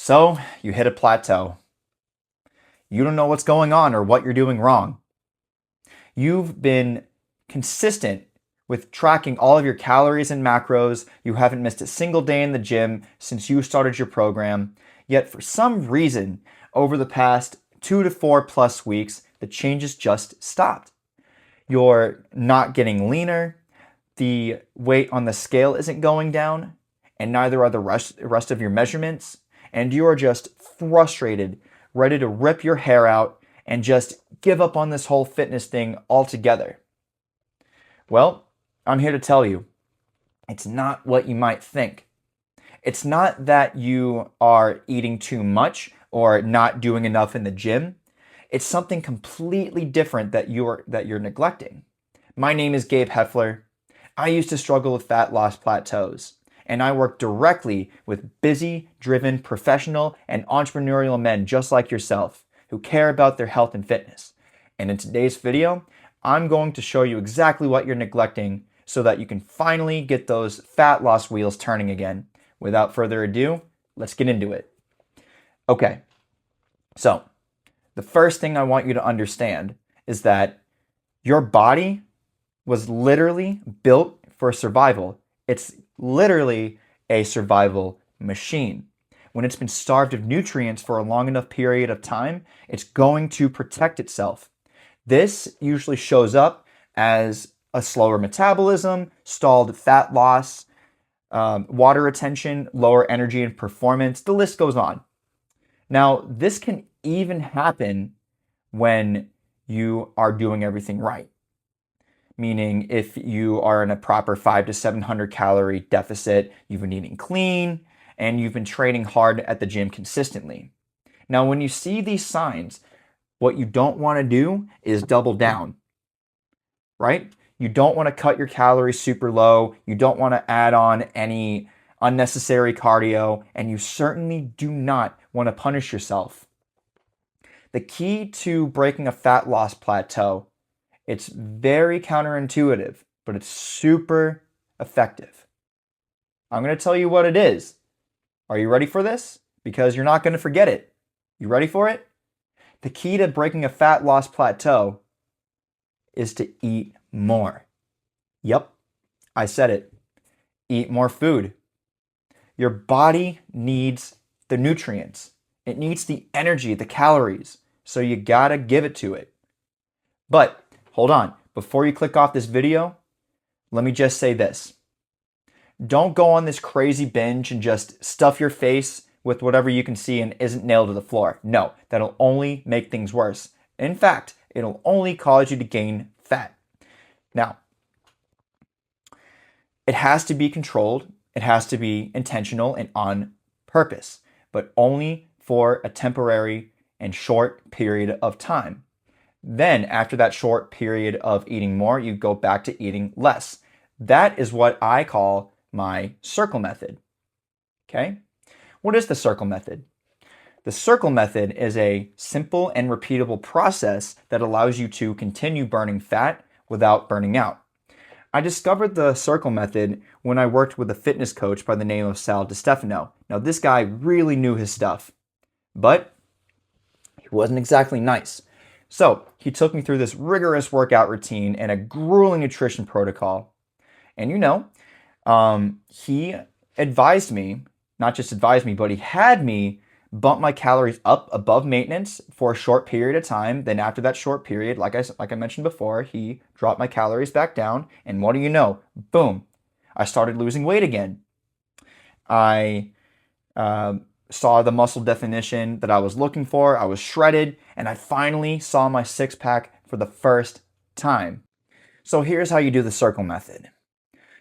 So you hit a plateau. You don't know what's going on or what you're doing wrong. You've been consistent with tracking all of your calories and macros. You haven't missed a single day in the gym since you started your program. Yet for some reason, over the past 2 to 4+ weeks, the changes just stopped. You're not getting leaner. The weight on the scale isn't going down, and neither are the rest of your measurements. And you are just frustrated, ready to rip your hair out and just give up on this whole fitness thing altogether. Well, I'm here to tell you, it's not what you might think. It's not that you are eating too much or not doing enough in the gym. It's something completely different that you're neglecting. My name is Gabe Heffler. I used to struggle with fat loss plateaus, and I work directly with busy, driven, professional, and entrepreneurial men just like yourself who care about their health and fitness. And in today's video, I'm going to show you exactly what you're neglecting so that you can finally get those fat loss wheels turning again. Without further ado, let's get into it. Okay, so the first thing I want you to understand is that your body was literally built for survival. It's literally a survival machine. When it's been starved of nutrients for a long enough period of time, it's going to protect itself. This usually shows up as a slower metabolism, stalled fat loss, water retention, lower energy and performance. The list goes on. Now, this can even happen when you are doing everything right. Meaning if you are in a proper 500 to 700 calorie deficit, you've been eating clean, and you've been training hard at the gym consistently. Now, when you see these signs, what you don't want to do is double down, right? You don't want to cut your calories super low. You don't want to add on any unnecessary cardio, and you certainly do not want to punish yourself. The key to breaking a fat loss plateau, it's very counterintuitive, but it's super effective. I'm going to tell you what it is. Are you ready for this? Because you're not going to forget it. You ready for it? The key to breaking a fat loss plateau is to eat more. Yep, I said it. Eat more food. Your body needs the nutrients. It needs the energy, the calories. So you gotta give it to it. But hold on, before you click off this video, let me just say this. Don't go on this crazy binge and just stuff your face with whatever you can see and isn't nailed to the floor. No, that'll only make things worse. In fact, it'll only cause you to gain fat. Now, it has to be controlled, it has to be intentional and on purpose, but only for a temporary and short period of time. Then, after that short period of eating more, you go back to eating less. That is what I call my circle method. Okay? What is the circle method? The circle method is a simple and repeatable process that allows you to continue burning fat without burning out. I discovered the circle method when I worked with a fitness coach by the name of Sal DiStefano. Now, this guy really knew his stuff, but he wasn't exactly nice. So he took me through this rigorous workout routine and a grueling nutrition protocol. And he advised me, not just advised me, but he had me bump my calories up above maintenance for a short period of time. Then after that short period, like I mentioned before, he dropped my calories back down. And what do you know? Boom, I started losing weight again. I saw the muscle definition that I was looking for. I was shredded, and I finally saw my six-pack for the first time. So here's how you do the circle method.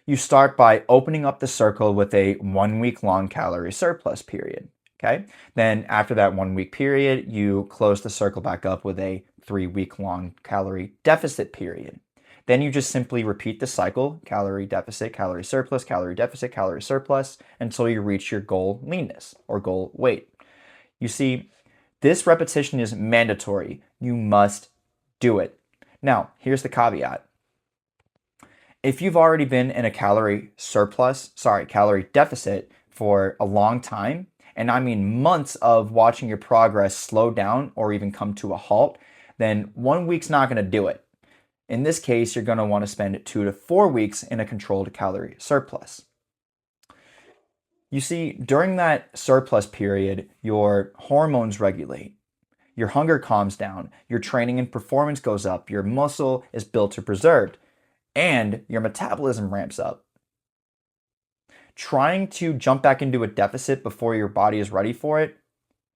You start by opening up the circle with a 1 week long calorie surplus period. Okay. Then after that 1 week period, you close the circle back up with a 3 week long calorie deficit period. Then you just simply repeat the cycle, calorie deficit, calorie surplus, calorie deficit, calorie surplus, until you reach your goal leanness or goal weight. You see, this repetition is mandatory. You must do it. Now, here's the caveat. If you've already been in a calorie deficit for a long time, and I mean months of watching your progress slow down or even come to a halt, then 1 week's not going to do it. In this case, you're going to want to spend 2 to 4 weeks in a controlled calorie surplus. You see, during that surplus period, your hormones regulate, your hunger calms down, your training and performance goes up, your muscle is built or preserved, and your metabolism ramps up. Trying to jump back into a deficit before your body is ready for it,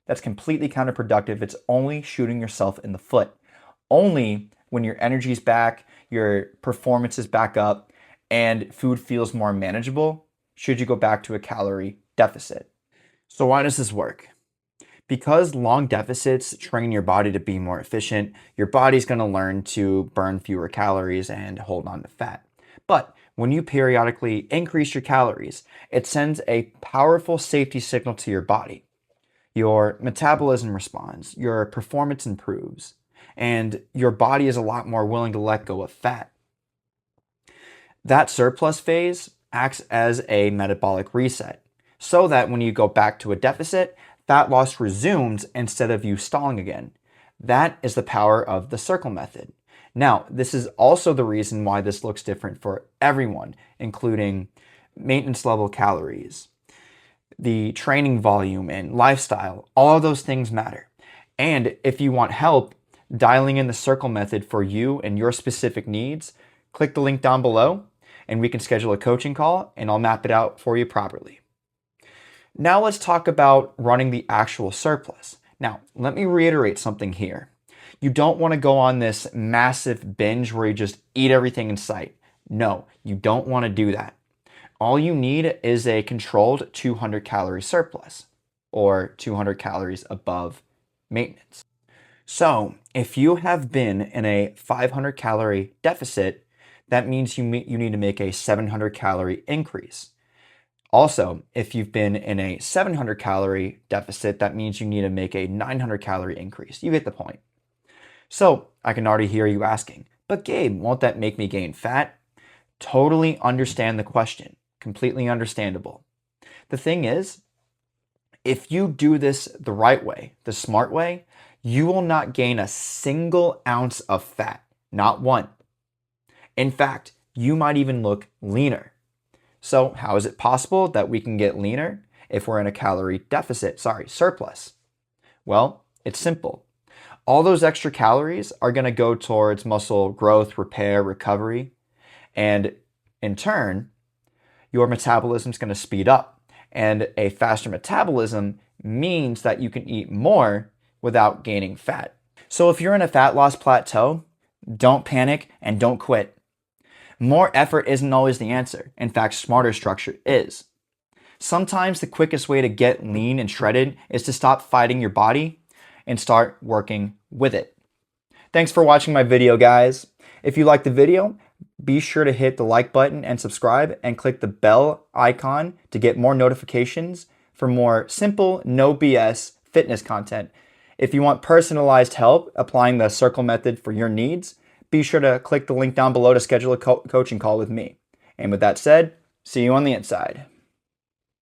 that's completely counterproductive. It's only shooting yourself in the foot. Only when your energy's back, your performance is back up, and food feels more manageable, should you go back to a calorie deficit. So why does this work? Because long deficits train your body to be more efficient, your body's going to learn to burn fewer calories and hold on to fat. But when you periodically increase your calories, it sends a powerful safety signal to your body. Your metabolism responds, your performance improves, and your body is a lot more willing to let go of fat. That surplus phase acts as a metabolic reset, so that when you go back to a deficit, fat loss resumes instead of you stalling again. That is the power of the circle method. Now, this is also the reason why this looks different for everyone, including maintenance level calories, the training volume, and lifestyle. All of those things matter. And if you want help dialing in the circle method for you and your specific needs, click the link down below and we can schedule a coaching call and I'll map it out for you properly. Now let's talk about running the actual surplus. Now, let me reiterate something here. You don't want to go on this massive binge where you just eat everything in sight. No, you don't want to do that. All you need is a controlled 200 calorie surplus or 200 calories above maintenance. So if you have been in a 500 calorie deficit, that means you need to make a 700 calorie increase. Also, if you've been in a 700 calorie deficit, that means you need to make a 900 calorie increase. You get the point. So I can already hear you asking, but Gabe, won't that make me gain fat? Totally understand the question. Completely understandable. The thing is, if you do this the right way, the smart way, you will not gain a single ounce of fat, not one. In fact, you might even look leaner. So how is it possible that we can get leaner if we're in a calorie surplus? Well, it's simple. All those extra calories are going to go towards muscle growth, repair, recovery, and in turn, your metabolism is going to speed up. And a faster metabolism means that you can eat more without gaining fat. So if you're in a fat loss plateau, don't panic and don't quit. More effort isn't always the answer. In fact, smarter structure is. Sometimes the quickest way to get lean and shredded is to stop fighting your body and start working with it. Thanks for watching my video, guys. If you liked the video, be sure to hit the like button and subscribe and click the bell icon to get more notifications for more simple, no BS fitness content. If you want personalized help applying the circle method for your needs, be sure to click the link down below to schedule a coaching call with me. And with that said, see you on the inside.